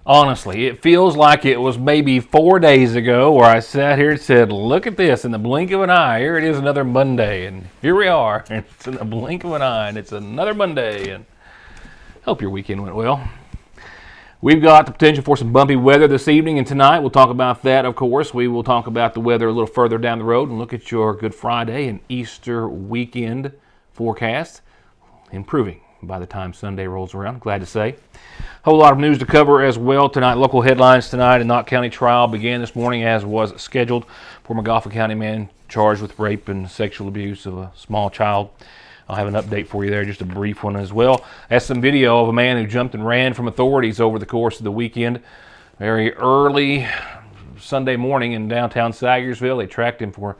Honestly, it feels like it was maybe 4 days ago where I sat here and said, look at this, in the blink of an eye, here it is another Monday, and here we are, and it's in the blink of an eye, and it's another Monday, and hope your weekend went well. We've got the potential for some bumpy weather this evening and tonight. We'll talk about that, of course. We will talk about the weather a little further down the road and look at your Good Friday and Easter weekend forecast. Improving by the time Sunday rolls around, glad to say. A whole lot of news to cover as well tonight. Local headlines tonight. A Knott County trial began this morning as was scheduled for a Montgomery County man charged with rape and sexual abuse of a small child. I'll have an update for you there, just a brief one as well. That's some video of a man who jumped and ran from authorities over the course of the weekend. Very early Sunday morning in downtown Sagersville. They tracked him for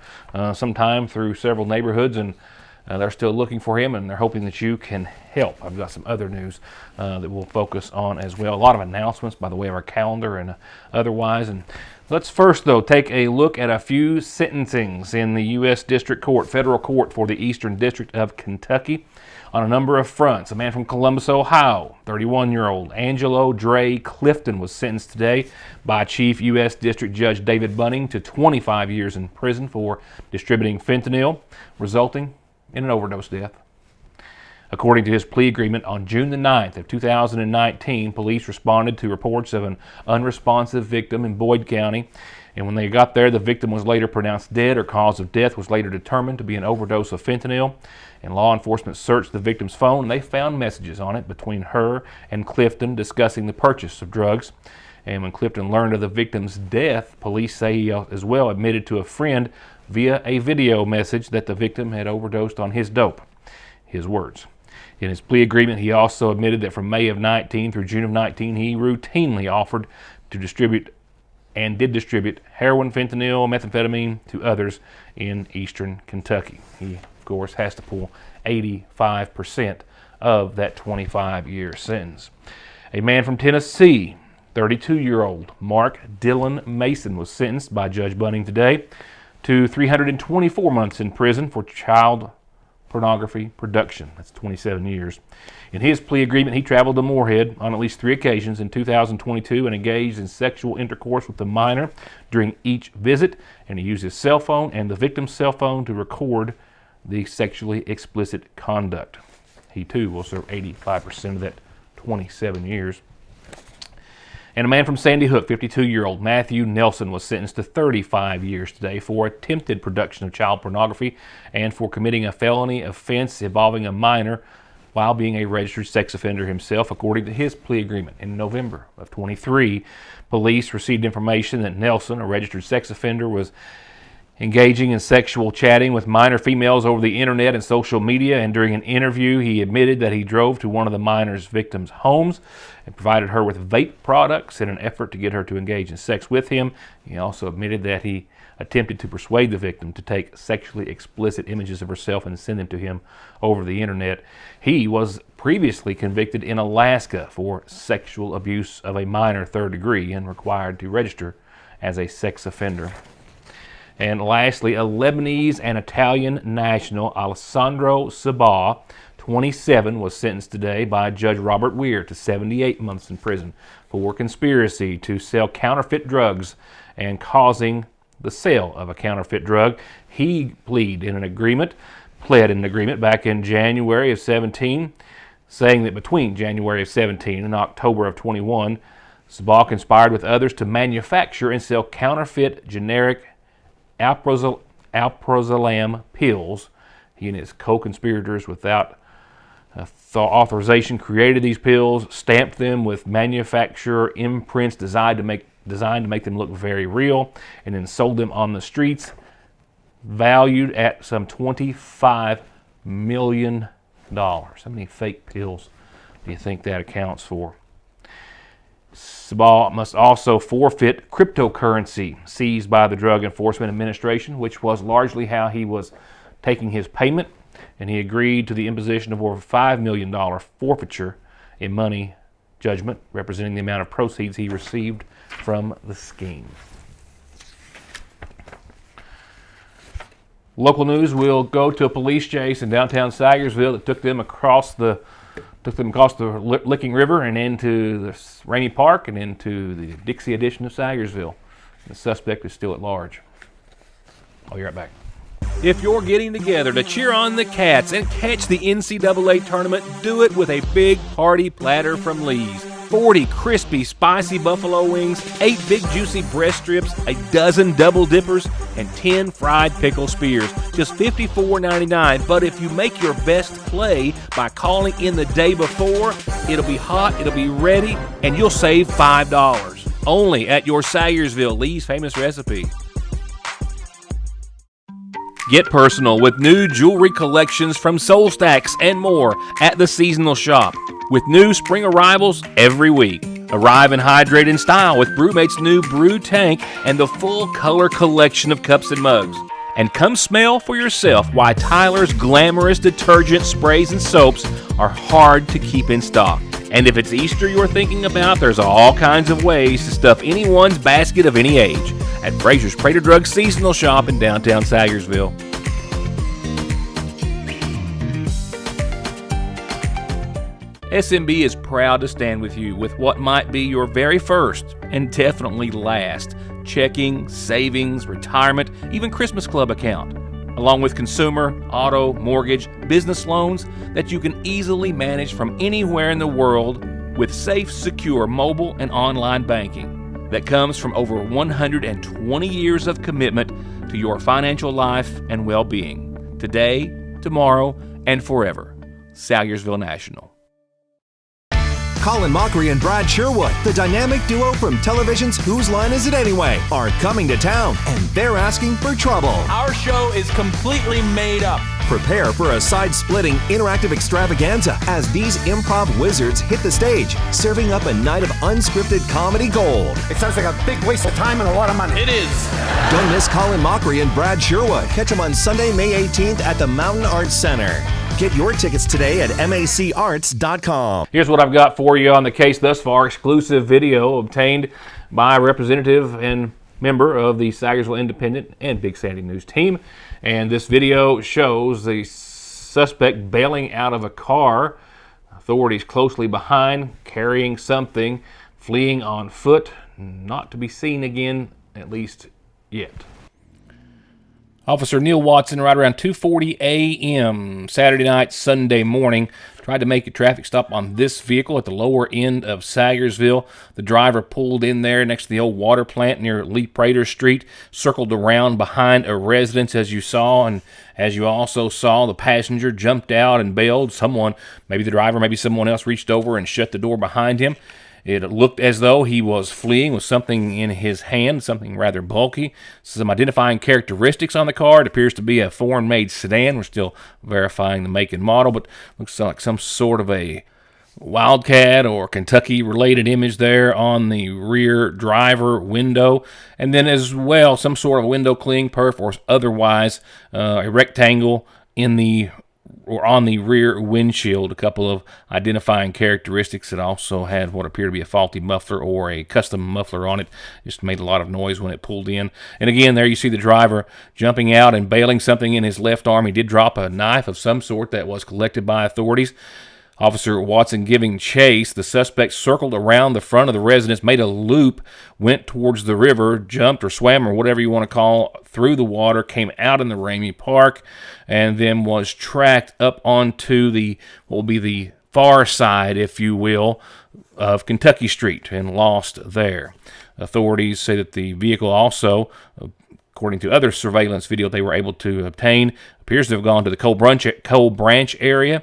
some time through several neighborhoods, and they're still looking for him, and they're hoping that you can help. I've got some other news that we'll focus on as well. A lot of announcements by the way of our calendar and otherwise. And let's first, though, take a look at a few sentencings in the U.S. District Court, federal court for the Eastern District of Kentucky on a number of fronts. A man from Columbus, Ohio, 31-year-old Angelo Dre Clifton, was sentenced today by Chief U.S. District Judge David Bunning to 25 years in prison for distributing fentanyl, resulting in an overdose death. According to his plea agreement, on June the 9th of 2019, police responded to reports of an unresponsive victim in Boyd County, and when they got there, the victim was later pronounced dead, or cause of death was later determined to be an overdose of fentanyl. And law enforcement searched the victim's phone, and they found messages on it between her and Clifton discussing the purchase of drugs. And when Clifton learned of the victim's death, police say he as well admitted to a friend via a video message that the victim had overdosed on his dope. His words. In his plea agreement, he also admitted that from May of 19 through June of 19, he routinely offered to distribute and did distribute heroin, fentanyl, methamphetamine to others in eastern Kentucky. He, of course, has to pull 85% of that 25-year sentence. A man from Tennessee, 32-year-old Mark Dillon Mason, was sentenced by Judge Bunning today to 324 months in prison for child pornography production. That's 27 years. In his plea agreement, he traveled to Moorhead on at least 3 occasions in 2022 and engaged in sexual intercourse with the minor during each visit, and he used his cell phone and the victim's cell phone to record the sexually explicit conduct. He too will serve 85% of that 27 years. And a man from Sandy Hook, 52-year-old Matthew Nelson, was sentenced to 35 years today for attempted production of child pornography and for committing a felony offense involving a minor while being a registered sex offender himself, according to his plea agreement. In November of 23, police received information that Nelson, a registered sex offender, was engaging in sexual chatting with minor females over the internet and social media, and during an interview he admitted that he drove to one of the minor's victims' homes and provided her with vape products in an effort to get her to engage in sex with him. He also admitted that he attempted to persuade the victim to take sexually explicit images of herself and send them to him over the internet. He was previously convicted in Alaska for sexual abuse of a minor 3rd degree and required to register as a sex offender. And lastly, a Lebanese and Italian national, Alessandro Sabah, 27, was sentenced today by Judge Robert Weir to 78 months in prison for conspiracy to sell counterfeit drugs and causing the sale of a counterfeit drug. He pled in an agreement back in January of 17, saying that between January of 17 and October of 21, Sabah conspired with others to manufacture and sell counterfeit generic alprazolam pills. He and his co-conspirators, without authorization, created these pills, stamped them with manufacturer imprints designed to make them look very real, and then sold them on the streets, valued at some $25 million. How many fake pills do you think that accounts for? Sabah must also forfeit cryptocurrency seized by the Drug Enforcement Administration, which was largely how he was taking his payment, and he agreed to the imposition of over $5 million forfeiture in money judgment, representing the amount of proceeds he received from the scheme. Local news will go to a police chase in downtown Sagersville that took them across the Took them across the Licking River and into the Rainy Park and into the Dixie edition of Sayersville. The suspect is still at large. I'll be right back. If you're getting together to cheer on the Cats and catch the NCAA tournament, do it with a big party platter from Lee's. 40 crispy, spicy buffalo wings, 8 big juicy breast strips, a dozen double dippers, and 10 fried pickle spears. Just $54.99. But if you make your best play by calling in the day before, it'll be hot, it'll be ready, and you'll save $5. Only at your Sayersville Lee's Famous Recipe. Get personal with new jewelry collections from Soul Stacks and more at the seasonal shop. With new spring arrivals every week. Arrive and hydrate in style with Brewmate's new Brew Tank and the full color collection of cups and mugs. And come smell for yourself why Tyler's glamorous detergent sprays and soaps are hard to keep in stock. And if it's Easter you're thinking about, there's all kinds of ways to stuff anyone's basket of any age at Frazier's Prater Drug Seasonal Shop in downtown Sayersville. SMB is proud to stand with you with what might be your very first and definitely last checking, savings, retirement, even Christmas Club account, along with consumer, auto, mortgage, business loans that you can easily manage from anywhere in the world with safe, secure mobile and online banking that comes from over 120 years of commitment to your financial life and well-being, today, tomorrow, and forever. Sayersville National. Colin Mockery and Brad Sherwood, the dynamic duo from television's Whose Line Is It Anyway, are coming to town, and they're asking for trouble. Our show is completely made up. Prepare for a side-splitting interactive extravaganza as these improv wizards hit the stage, serving up a night of unscripted comedy gold. It sounds like a big waste of time and a lot of money. It is. Don't miss Colin Mockery and Brad Sherwood. Catch them on Sunday, May 18th at the Mountain Arts Center. Get your tickets today at macarts.com. Here's what I've got for you on the case thus far. Exclusive video obtained by a representative and member of the Sayersville Independent and Big Sandy News team. And this video shows the suspect bailing out of a car. Authorities closely behind, carrying something, fleeing on foot, not to be seen again, at least yet. Officer Neil Watson, right around 2:40 a.m. Saturday night, Sunday morning, tried to make a traffic stop on this vehicle at the lower end of Sayersville. The driver pulled in there next to the old water plant near Lee Prater Street, circled around behind a residence as you saw, and as you also saw, the passenger jumped out and bailed. Someone, maybe the driver, maybe someone else, reached over and shut the door behind him. It looked as though he was fleeing with something in his hand, something rather bulky. Some identifying characteristics on the car. It appears to be a foreign-made sedan. We're still verifying the make and model, but looks like some sort of a Wildcat or Kentucky-related image there on the rear driver window. And then as well, some sort of window cling, perf, or otherwise a rectangle in the or on the rear windshield. A couple of identifying characteristics that also had what appeared to be a faulty muffler or a custom muffler on it. Just made a lot of noise when it pulled in. And again, there you see the driver jumping out and bailing something in his left arm. He did drop a knife of some sort that was collected by authorities. Officer Watson giving chase. The suspect circled around the front of the residence, made a loop, went towards the river, jumped or swam or whatever you want to call, through the water, came out in the Ramey Park, and then was tracked up onto the, what will be the far side, if you will, of Kentucky Street and lost there. Authorities say that the vehicle also, according to other surveillance video they were able to obtain, appears to have gone to the Cole Branch area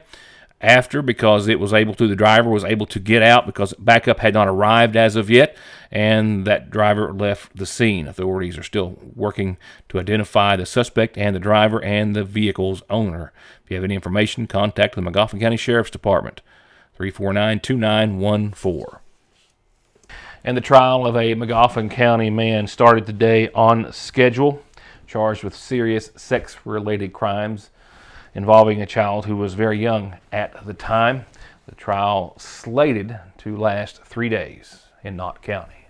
after, because the driver was able to get out because backup had not arrived as of yet, and that driver left the scene. Authorities are still working to identify the suspect and the driver and the vehicle's owner. If you have any information, contact the Magoffin County Sheriff's Department, 349-2914. And the trial of a Magoffin County man started today on schedule, charged with serious sex-related crimes involving a child who was very young at the time. The trial slated to last 3 days in Knott County.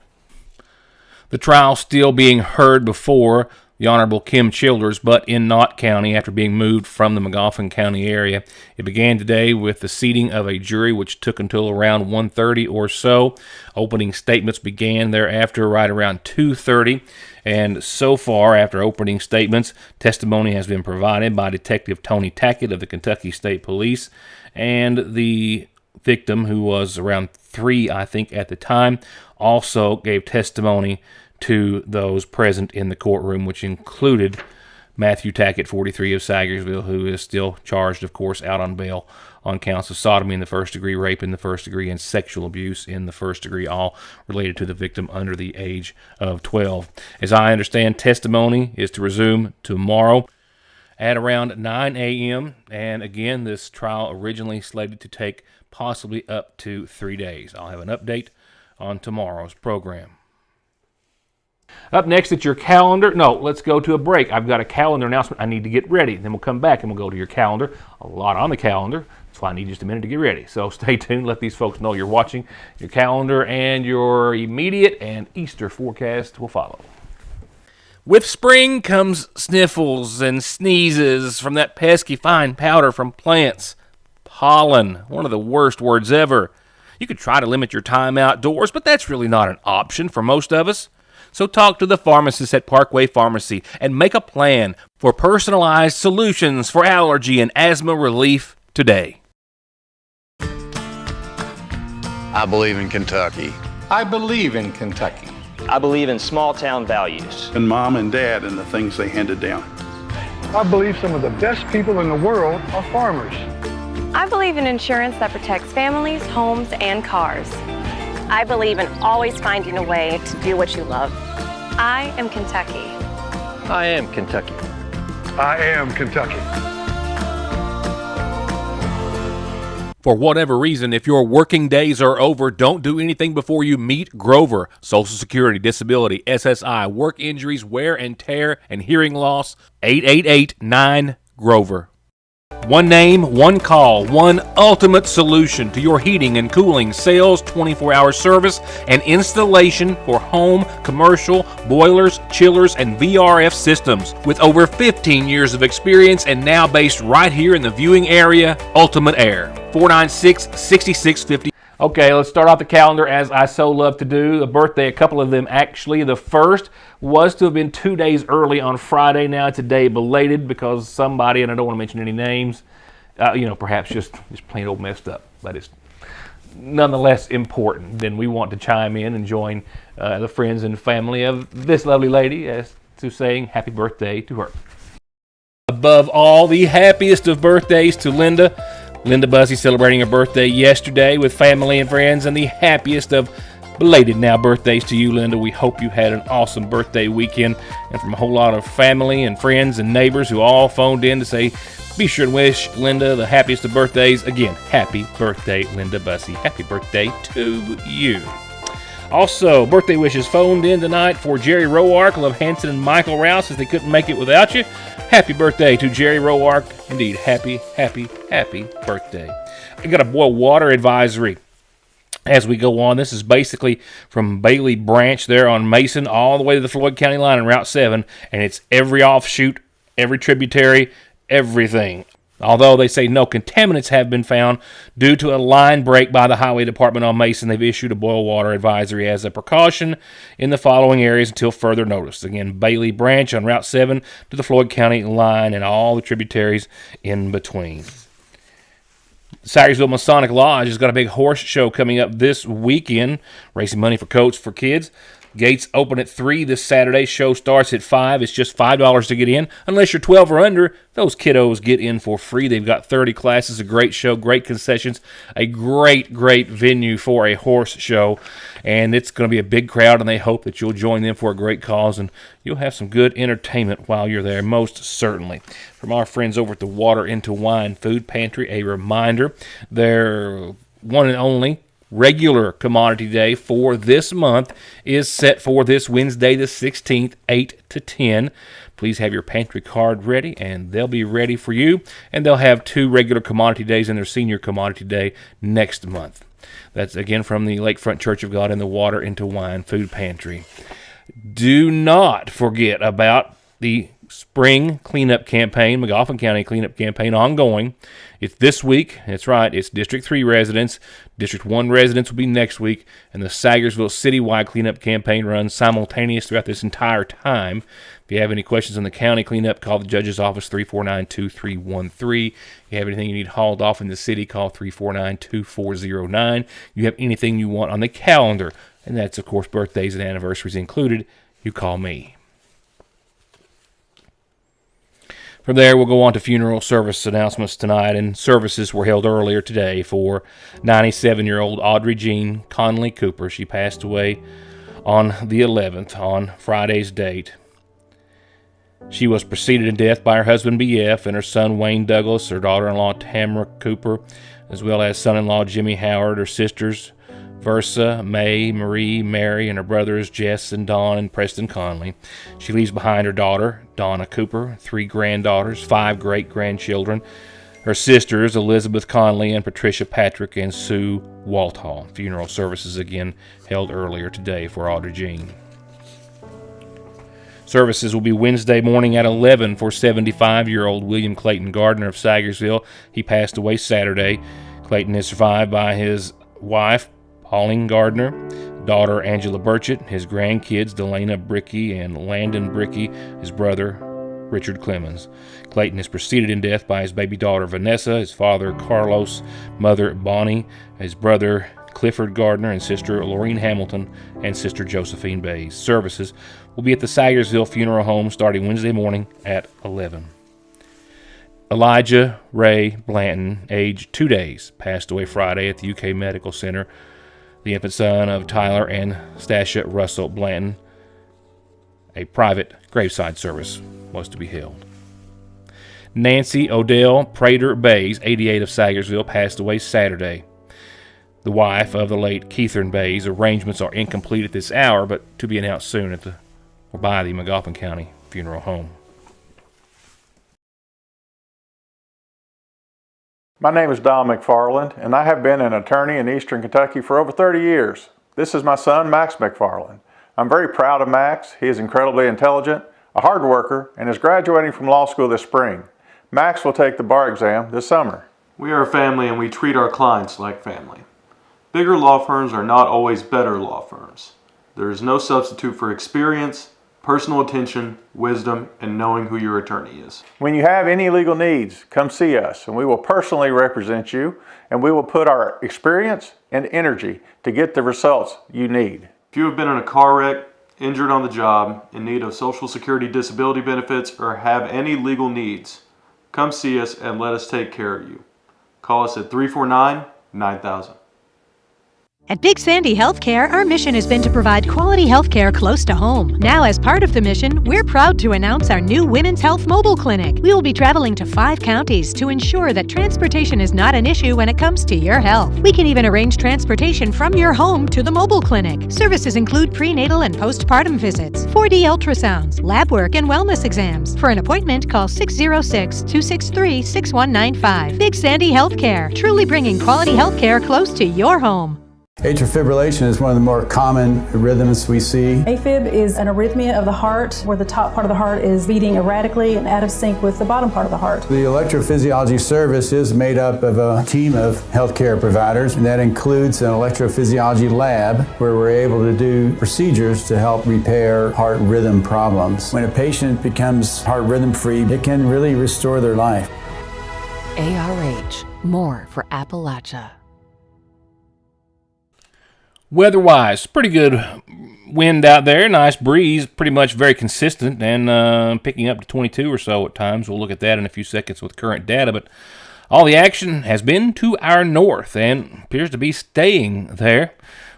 The trial still being heard before the the Honorable Kim Childers, but in Knott County after being moved from the Magoffin County area. It began today with the seating of a jury, which took until around 1:30 or so. Opening statements began thereafter right around 2:30. And so far, after opening statements, testimony has been provided by Detective Tony Tackett of the Kentucky State Police, and the victim, who was around 3, I think, at the time, also gave testimony to those present in the courtroom, which included Matthew Tackett, 43, of Sagersville, who is still charged, of course, out on bail on counts of sodomy in the first degree, rape in the first degree, and sexual abuse in the first degree, all related to the victim under the age of 12. As I understand, testimony is to resume tomorrow at around 9 a.m., and again, this trial originally slated to take possibly up to 3 days. I'll have an update on tomorrow's program. Up next at your calendar, no, let's go to a break. I've got a calendar announcement. I need to get ready. Then we'll come back and we'll go to your calendar. A lot on the calendar. That's why I need just a minute to get ready. So stay tuned. Let these folks know you're watching. Your calendar and your immediate and Easter forecast will follow. With spring comes sniffles and sneezes from that pesky fine powder from plants. Pollen, one of the worst words ever. You could try to limit your time outdoors, but that's really not an option for most of us. So talk to the pharmacist at Parkway Pharmacy and make a plan for personalized solutions for allergy and asthma relief today. I believe in Kentucky. I believe in Kentucky. I believe in small-town values. And mom and dad and the things they handed down. I believe some of the best people in the world are farmers. I believe in insurance that protects families, homes, and cars. I believe in always finding a way to do what you love. I am Kentucky. I am Kentucky. I am Kentucky. For whatever reason, if your working days are over, don't do anything before you meet Grover. Social Security, disability, SSI, work injuries, wear and tear, and hearing loss. 888-9-GROVER. One name, one call, one ultimate solution to your heating and cooling, sales, 24-hour service, and installation for home, commercial, boilers, chillers, and VRF systems. With over 15 years of experience and now based right here in the viewing area, Ultimate Air. 496-6650. Okay, let's start off the calendar as I so love to do. A birthday, a couple of them actually. The first was to have been 2 days early on Friday. Now today belated because somebody, and I don't want to mention any names, perhaps just plain old messed up. But it's nonetheless important. Then we want to chime in and join the friends and family of this lovely lady as to saying happy birthday to her. Above all, the happiest of birthdays to Linda. Linda Bussey celebrating her birthday yesterday with family and friends, and the happiest of belated now birthdays to you, Linda. We hope you had an awesome birthday weekend, and from a whole lot of family and friends and neighbors who all phoned in to say, be sure and wish Linda the happiest of birthdays. Again, happy birthday, Linda Bussey. Happy birthday to you. Also, birthday wishes phoned in tonight for Jerry Roark of Hanson and Michael Rouse, as they couldn't make it without you. Happy birthday to Jerry Roark. Indeed, happy birthday. I got a boil water advisory as we go on. This is basically from Bailey Branch there on Mason all the way to the Floyd County line on Route 7, and it's every offshoot, every tributary, everything. Although they say no contaminants have been found due to a line break by the Highway Department on Mason, they've issued a boil water advisory as a precaution in the following areas until further notice. Again, Bailey Branch on Route 7 to the Floyd County line and all the tributaries in between. Sagersville Masonic Lodge has got a big horse show coming up this weekend, raising money for coats for kids. Gates open at 3 this Saturday. Show starts at 5. It's just $5 to get in. Unless you're 12 or under, those kiddos get in for free. They've got 30 classes, a great show, great concessions, a great venue for a horse show. And it's going to be a big crowd, and they hope that you'll join them for a great cause, and you'll have some good entertainment while you're there, most certainly. From our friends over at the Water Into Wine Food Pantry, a reminder, their one and only regular commodity day for this month is set for this Wednesday the 16th, 8 to 10. Please have your pantry card ready, and they'll be ready for you. And they'll have 2 regular commodity days and their senior commodity day next month. That's again from the Lakefront Church of God and the Water Into Wine Food Pantry. Do not forget about the spring cleanup campaign, McGoffin County cleanup campaign, ongoing. It's this week. That's right. It's District 3 residents. District 1 residents will be next week. And the Sagersville citywide cleanup campaign runs simultaneous throughout this entire time. If you have any questions on the county cleanup, call the judge's office, 349-2313. If you have anything you need hauled off in the city, call 349-2409. You have anything you want on the calendar, and that's, of course, birthdays and anniversaries included, you call me. From there, we'll go on to funeral service announcements tonight, and services were held earlier today for 97-year-old Audrey Jean Conley Cooper. She passed away on the 11th, on Friday's date. She was preceded in death by her husband B.F. and her son Wayne Douglas, her daughter-in-law Tamara Cooper, as well as son-in-law Jimmy Howard, her sisters Versa, May, Marie, Mary, and her brothers Jess and Don and Preston Conley. She leaves behind her daughter, Donna Cooper, 3 granddaughters, 5 great-grandchildren, her sisters, Elizabeth Conley and Patricia Patrick, and Sue Walthall. Funeral services again held earlier today for Audrey Jean. Services will be Wednesday morning at 11 for 75-year-old William Clayton Gardner of Sagersville. He passed away Saturday. Clayton is survived by his wife, Pauline Gardner, daughter Angela Burchett, his grandkids Delana Brickey and Landon Brickey, his brother Richard Clemens. Clayton is preceded in death by his baby daughter Vanessa, his father Carlos, mother Bonnie, his brother Clifford Gardner, and sister Laureen Hamilton, and sister Josephine Bays. Services will be at the Sagersville Funeral Home starting Wednesday morning at 11. Elijah Ray Blanton, age 2 days, passed away Friday at the UK Medical Center. The infant son of Tyler and Stacia Russell Blanton. A private graveside service was to be held. Nancy Odell Prater Bays, 88 of Sagersville, passed away Saturday. The wife of the late Keithern Bays. Arrangements are incomplete at this hour, but to be announced soon by the McGoffin County Funeral Home. My name is Don McFarland, and I have been an attorney in Eastern Kentucky for over 30 years. This is my son, Max McFarland. I'm very proud of Max. He is incredibly intelligent, a hard worker, and is graduating from law school this spring. Max will take the bar exam this summer. We are a family and we treat our clients like family. Bigger law firms are not always better law firms. There is no substitute for experience, personal attention, wisdom, and knowing who your attorney is. When you have any legal needs, come see us, and we will personally represent you, and we will put our experience and energy to get the results you need. If you have been in a car wreck, injured on the job, in need of Social Security disability benefits, or have any legal needs, come see us and let us take care of you. Call us at 349-9000. At Big Sandy Healthcare, our mission has been to provide quality healthcare close to home. Now, as part of the mission, we're proud to announce our new Women's Health Mobile Clinic. We will be traveling to 5 counties to ensure that transportation is not an issue when it comes to your health. We can even arrange transportation from your home to the mobile clinic. Services include prenatal and postpartum visits, 4D ultrasounds, lab work, and wellness exams. For an appointment, call 606-263-6195. Big Sandy Healthcare, truly bringing quality healthcare close to your home. Atrial fibrillation is one of the more common rhythms we see. AFib is an arrhythmia of the heart where the top part of the heart is beating erratically and out of sync with the bottom part of the heart. The electrophysiology service is made up of a team of healthcare providers, and that includes an electrophysiology lab where we're able to do procedures to help repair heart rhythm problems. When a patient becomes heart rhythm free, it can really restore their life. ARH, more for Appalachia. Weather-wise, pretty good wind out there. Nice breeze, pretty much very consistent, and picking up to 22 or so at times. We'll look at that in a few seconds with current data, but all the action has been to our north and appears to be staying there.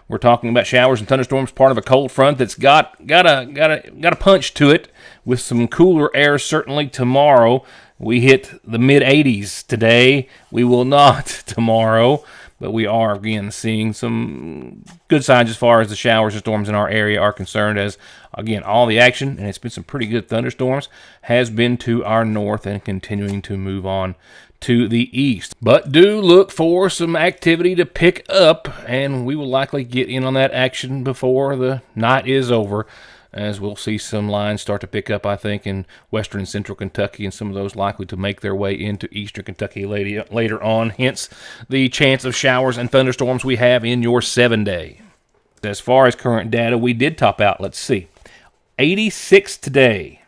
We're talking about showers and thunderstorms, part of a cold front that's got a punch to it, with some cooler air certainly tomorrow. We hit the mid-80s today. We will not tomorrow. But we are, again, seeing some good signs as far as the showers and storms in our area are concerned, as, again, all the action, and it's been some pretty good thunderstorms, has been to our north and continuing to move on to the east. But do look for some activity to pick up, and we will likely get in on that action before the night is over. as we'll see some lines start to pick up, I think, in western and central Kentucky, and some of those likely to make their way into eastern Kentucky later on, hence the chance of showers and thunderstorms we have in your 7-day. As far as current data, we did top out, let's see, 86 today.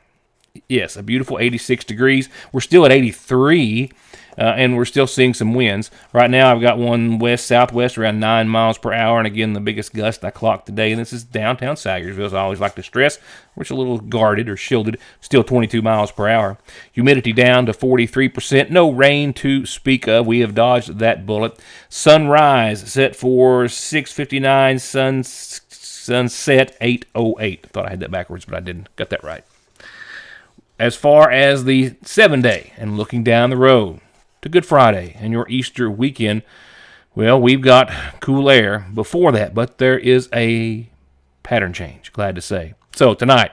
Yes, a beautiful 86 degrees. We're still at 83, and we're still seeing some winds. Right now, I've got one west-southwest around 9 miles per hour, and again, the biggest gust I clocked today, and this is downtown Sayersville, as I always like to stress, which is a little guarded or shielded, still 22 miles per hour. Humidity down to 43%. No rain to speak of. We have dodged that bullet. Sunrise set for 6:59, sunset 8:08. Thought I had that backwards, but I didn't. Got that right. As far as the 7-day and looking down the road to Good Friday and your Easter weekend, well, we've got cool air before that, but there is a pattern change, glad to say. So tonight,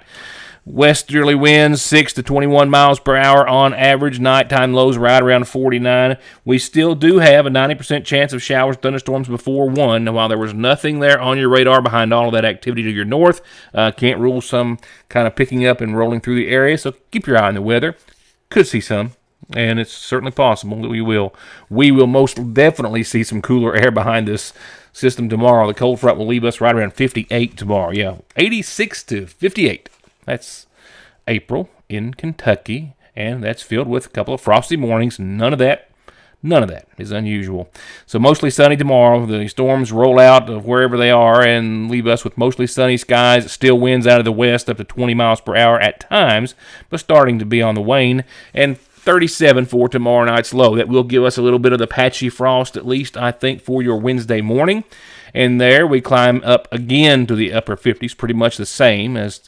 westerly winds 6 to 21 miles per hour on average. Nighttime lows right around 49. We still do have a 90% chance of showers, thunderstorms before 1. And while there was nothing there on your radar behind all of that activity to your north, can't rule some kind of picking up and rolling through the area. So keep your eye on the weather. Could see some, and it's certainly possible that we will. We will most definitely see some cooler air behind this system tomorrow. The cold front will leave us right around 58 tomorrow. Yeah, 86 to 58. That's April in Kentucky, and that's filled with a couple of frosty mornings. None of that is unusual. So mostly sunny tomorrow. The storms roll out of wherever they are and leave us with mostly sunny skies. Still winds out of the west up to 20 miles per hour at times, but starting to be on the wane. And 37 for tomorrow night's low. That will give us a little bit of the patchy frost, at least, I think, for your Wednesday morning. And there we climb up again to the upper 50s, pretty much the same as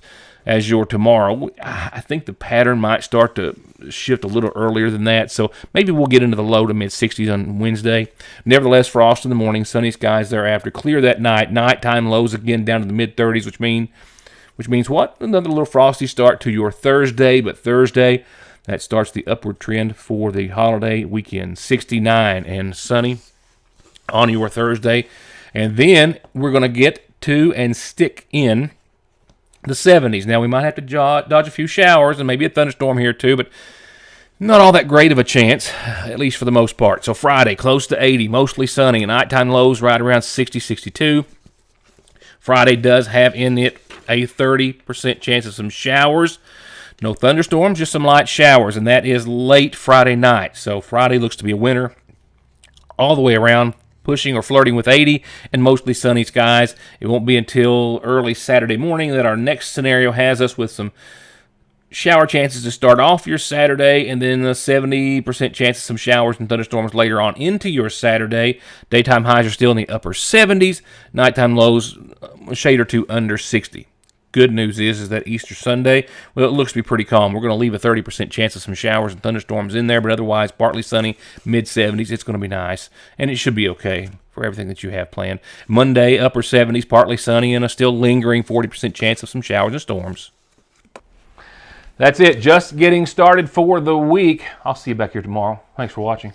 your tomorrow. I think the pattern might start to shift a little earlier than that, so maybe we'll get into the low to mid-60s on Wednesday. Nevertheless, frost in the morning, sunny skies thereafter. Clear that night. Nighttime lows again down to the mid-30s, which means what? Another little frosty start to your Thursday, but Thursday, that starts the upward trend for the holiday weekend. 69 and sunny on your Thursday. And then we're going to get to and stick in the 70s. Now, we might have to dodge a few showers and maybe a thunderstorm here too, but not all that great of a chance, at least for the most part. So Friday, close to 80, mostly sunny, and nighttime lows right around 60, 62. Friday does have in it a 30% chance of some showers. No thunderstorms, just some light showers, and that is late Friday night. So Friday looks to be a winner all the way around, pushing or flirting with 80 and mostly sunny skies. It won't be until early Saturday morning that our next scenario has us with some shower chances to start off your Saturday, and then a 70% chance of some showers and thunderstorms later on into your Saturday. Daytime highs are still in the upper 70s. Nighttime lows a shade or two under 60. Good news is that Easter Sunday, well, it looks to be pretty calm. We're going to leave a 30% chance of some showers and thunderstorms in there, but otherwise partly sunny, mid-70s. It's going to be nice, and it should be okay for everything that you have planned. Monday, upper 70s, partly sunny, and a still lingering 40% chance of some showers and storms. That's it. Just getting started for the week. I'll see you back here tomorrow. Thanks for watching.